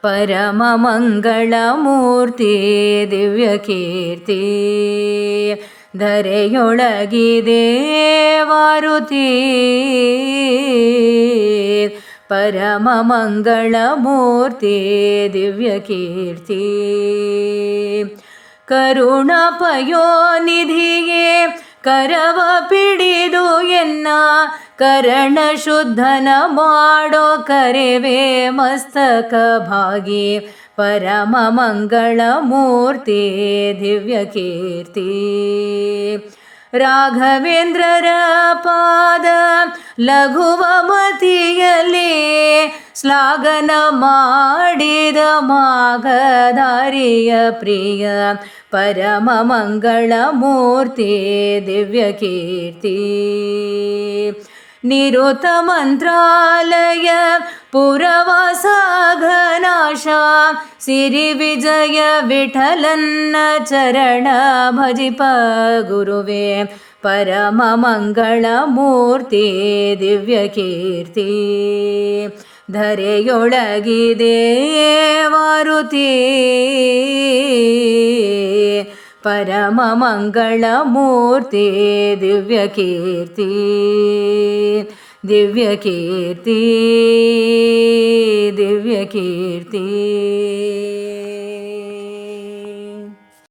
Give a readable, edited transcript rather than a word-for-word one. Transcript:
ಪರಮಮಂಗಳಮೂರ್ತಿ ದಿವ್ಯಕೀರ್ತಿ ಧರೆಯೊಳಗಿದೆ ಮಾರುತಿ ಪರಮಮಂಗಳಮೂರ್ತಿ ದಿವ್ಯಕೀರ್ತಿ ಕರುಣಪಯೋನಿಧಿಯೇ ಕರವ ಪಿಡಿದು ಎನ್ನ ಕರಣ ಶುದ್ಧನ ಮಾಡೋ ಕರೆವೆ ಮಸ್ತಕ ಭಾಗಿ ಪರಮಮಂಗಳಮೂರ್ತಿ ದಿವ್ಯಕೀರ್ತಿ ರಾಘವೇಂದ್ರರ ಪಾದ ಲಘುವ ಮತಿಯಲ್ಲಿ ಶ್ಲಾಘನ ಮಾಡಿದ ಮಾಘಧಾರಿಯ ಪ್ರಿಯ ಪರಮಮಂಗಳಮೂರ್ತಿ ದಿವ್ಯಕೀರ್ತಿ ನಿರುತ ಮಂತ್ರಾಲಯ ಪುರವಾಸಘನಾಶ ಸಿರಿ ವಿಜಯ ವಿಠಲನ್ನ ಚರಣ ಭಜಿಪ ಗುರುವೇ ಪರಮಮಂಗಳಮೂರ್ತಿ ದಿವ್ಯಕೀರ್ತಿ ಧರೆಯೊಳಗಿದೆ ಮಾರುತಿ ಪರಮಮಂಗಳಮೂರ್ತಿ ದಿವ್ಯಕೀರ್ತಿ ದಿವ್ಯಕೀರ್ತಿ ದಿವ್ಯಕೀರ್ತಿ